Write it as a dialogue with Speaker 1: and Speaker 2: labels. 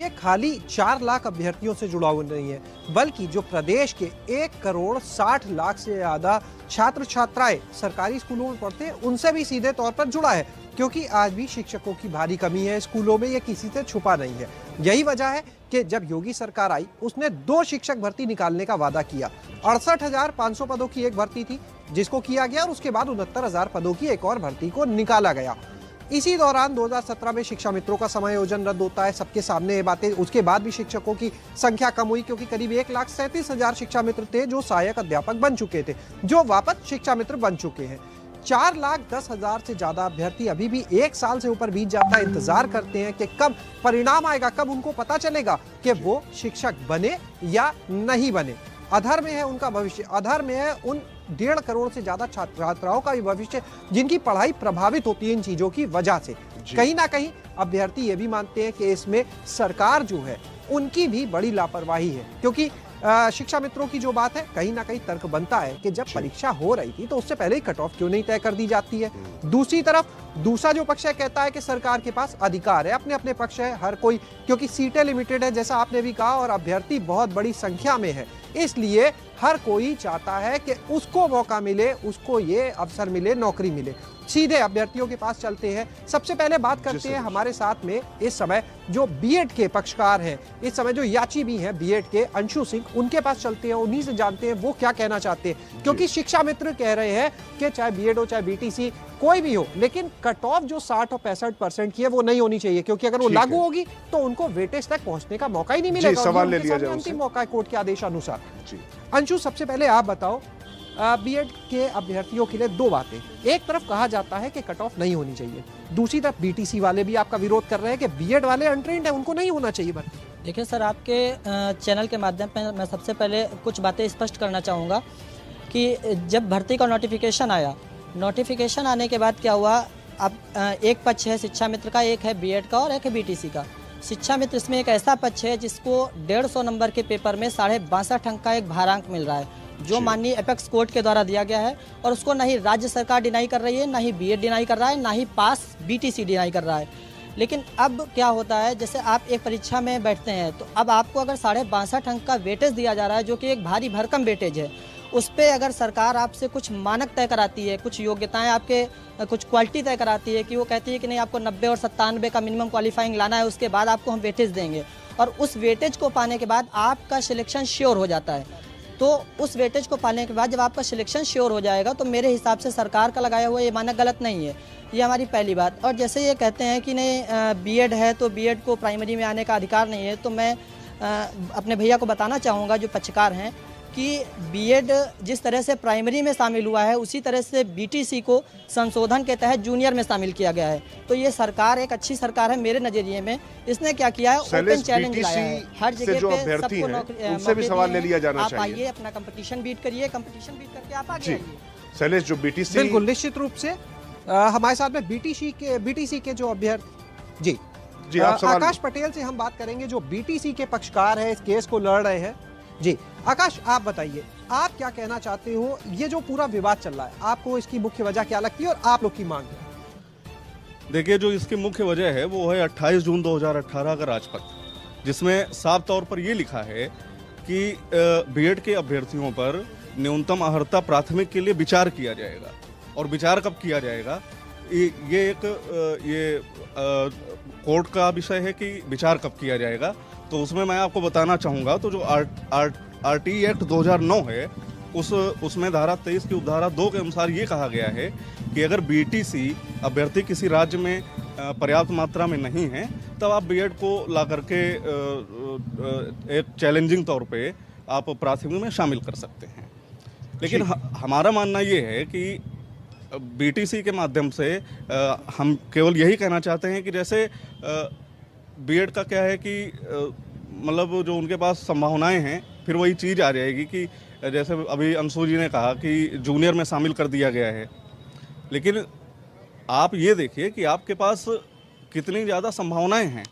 Speaker 1: ये खाली 4 लाख अभ्यर्थियों से जुड़ा हुआ नहीं है, बल्कि जो प्रदेश के 1,60,00,000 से ज्यादा छात्र छात्राएं सरकारी स्कूलों में पढ़ते हैं उनसे भी सीधे तौर पर जुड़ा है। क्योंकि आज भी शिक्षकों की भारी कमी है स्कूलों में, ये किसी से छुपा नहीं है। यही वजह है कि जब योगी सरकार आई उसने 2 शिक्षक भर्ती निकालने का वादा किया। 68,500 पदों की एक भर्ती थी जिसको किया गया और उसके बाद 69,000 पदों की एक और भर्ती को निकाला गया। इसी दौरान 2017 में शिक्षा मित्रों का समायोजन रद्द होता है, सबके सामने ये बातें। उसके बाद भी शिक्षकों की संख्या कम हुई क्योंकि करीब 1,37,000 शिक्षा मित्र थे जो सहायक अध्यापक बन चुके थे, जो वापस शिक्षा मित्र बन चुके हैं। 4,10,000 से ज्यादा अभ्यर्थी अभी भी 1 साल से ऊपर बीत जाता है, इंतजार करते हैं कि कब परिणाम आएगा, कब उनको पता चलेगा कि वो शिक्षक बने या नहीं बने। अधर में है उनका भविष्य, अधर में है उन 1.5 करोड़ से ज्यादा छात्र छात्राओं का भी भविष्य जिनकी पढ़ाई प्रभावित होती है इन चीजों की वजह से। कहीं ना कहीं अभ्यर्थी ये भी मानते हैं कि इसमें सरकार जो है उनकी भी बड़ी लापरवाही है, क्योंकि शिक्षा मित्रों की जो बात है, कहीं ना कहीं तर्क बनता है कि जब परीक्षा हो रही थी तो उससे पहले ही कट ऑफ क्यों नहीं तय कर दी जाती है। दूसरी तरफ दूसरा जो पक्ष है कहता है कि सरकार के पास अधिकार है, अपने अपने पक्ष है हर कोई, क्योंकि सीटें लिमिटेड है जैसा आपने भी कहा और अभ्यर्थी बहुत बड़ी संख्या में है, इसलिए हर कोई चाहता है कि उसको मौका मिले, उसको ये अवसर मिले, नौकरी मिले। सीधे अभ्यर्थियों के पास चलते हैं। सबसे पहले बात करते हैं हमारे साथ में इस समय जो बीएड के पक्षकार हैं, इस समय जो याची भी हैं बीएड के, अंशु सिंह, उनके पास चलते हैं, उन्हीं से जानते हैं वो क्या कहना चाहते हैं। क्योंकि शिक्षा मित्र कह रहे हैं कि चाहे बीएड हो चाहे बीटीसी कोई भी हो, लेकिन कट ऑफ जो 60 और 65% की है वो नहीं होनी चाहिए, क्योंकि अगर वो लागू होगी तो उनको वेटेज तक पहुंचने का मौका ही नहीं मिलेगा।
Speaker 2: सवाल ले लिया जाए,
Speaker 1: अंतिम मौका है कोर्ट के आदेश अनुसार। अंशु, सबसे पहले आप बताओ, बीएड के अभ्यर्थियों के लिए 2 बातें। एक तरफ कहा जाता है कि कट ऑफ नहीं होनी चाहिए, दूसरी तरफ बीटीसी वाले भी आपका विरोध कर रहे हैं कि बीएड वाले अनट्रेन्ड है, उनको नहीं होना चाहिए भर्ती।
Speaker 3: देखिए सर, आपके चैनल के माध्यम पर मैं सबसे पहले कुछ बातें स्पष्ट करना चाहूँगा कि जब भर्ती का नोटिफिकेशन आया, नोटिफिकेशन आने के बाद क्या हुआ, अब एक पक्ष है शिक्षा मित्र का, एक है बीएड का और एक है बीटीसी का। शिक्षा मित्र इसमें एक ऐसा पक्ष है जिसको 150 नंबर के पेपर में 62.5 अंक का एक भारांक मिल रहा है, जो माननीय एपेक्स कोर्ट के द्वारा दिया गया है, और उसको ना ही राज्य सरकार डिनाई कर रही है, ना ही बीएड डिनाई कर रहा है, ना ही पास बीटीसी डिनाई कर रहा है। लेकिन अब क्या होता है, जैसे आप एक परीक्षा में बैठते हैं तो अब आपको अगर 62.5 अंक का वेटेज दिया जा रहा है, जो कि एक भारी भरकम वेटेज है, उस पर अगर सरकार आपसे कुछ मानक तय कराती है, कुछ योग्यताएं आपके, कुछ क्वालिटी तय कराती है कि वो कहती है कि नहीं आपको 90 और 97 का मिनिमम क्वालिफाइंग लाना है, उसके बाद आपको हम वेटेज देंगे, और उस वेटेज को पाने के बाद आपका सिलेक्शन श्योर हो जाता है। तो उस वेटेज को पाने के बाद जब आपका सिलेक्शन श्योर हो जाएगा तो मेरे हिसाब से सरकार का लगाया हुआ ये मानक गलत नहीं है। ये हमारी पहली बात। और जैसे ये कहते हैं कि नहीं बीएड है तो बीएड को प्राइमरी में आने का अधिकार नहीं है, तो मैं अपने भैया को बताना चाहूँगा जो पक्षकार हैं कि बीएड जिस तरह से प्राइमरी में शामिल हुआ है, उसी तरह से बीटीसी को संशोधन के तहत जूनियर में शामिल किया गया है। तो ये सरकार एक अच्छी सरकार है मेरे नज़रिए में। इसने क्या किया है, ओपन चैलेंज लाया है, हर जगह पे सबको
Speaker 2: उनसे भी सवाल ले लिया जाना चाहिए।
Speaker 3: आप आइए, अपना कंपटीशन बीट करिए, कंपटीशन बीट करके आप आगे आइए।
Speaker 2: शैलेश, जो बीटीसी,
Speaker 1: बिल्कुल निश्चित रूप से हमारे साथ में बीटीसी के जो अभ्यर्थी जी आकाश पटेल से हम बात करेंगे, जो बीटीसी के पक्षकार है, इस केस को लड़ रहे हैं। जी आकाश, आप बताइए, आप क्या कहना चाहते हो, ये जो पूरा विवाद चल रहा है, आपको इसकी मुख्य वजह क्या लगती है और आप लोग की मांग है?
Speaker 4: देखिए, जो इसकी मुख्य वजह है वो है 28 जून 2018 का राजपत्र, जिसमें साफ तौर पर ये लिखा है कि बीएड के अभ्यर्थियों पर न्यूनतम अर्हता प्राथमिक के लिए विचार किया जाएगा। और विचार कब किया जाएगा, ये एक कोर्ट का विषय है कि विचार कब किया जाएगा। तो उसमें मैं आपको बताना चाहूँगा, तो जो आरटी एक्ट 2009 है, उसमें धारा 23 की उपधारा 2 के अनुसार ये कहा गया है कि अगर बीटीसी अभ्यर्थी किसी राज्य में पर्याप्त मात्रा में नहीं है, तब आप बीएड को ला करके एक चैलेंजिंग तौर पे आप प्राथमिक में शामिल कर सकते हैं। लेकिन हमारा मानना ये है कि बीटीसी के माध्यम से हम केवल यही कहना चाहते हैं कि जैसे बीएड का क्या है कि मतलब जो उनके पास संभावनाएं हैं, फिर वही चीज़ आ जाएगी कि जैसे अभी अंशु जी ने कहा कि जूनियर में शामिल कर दिया गया है। लेकिन आप ये देखिए कि आपके पास कितनी ज़्यादा संभावनाएं हैं।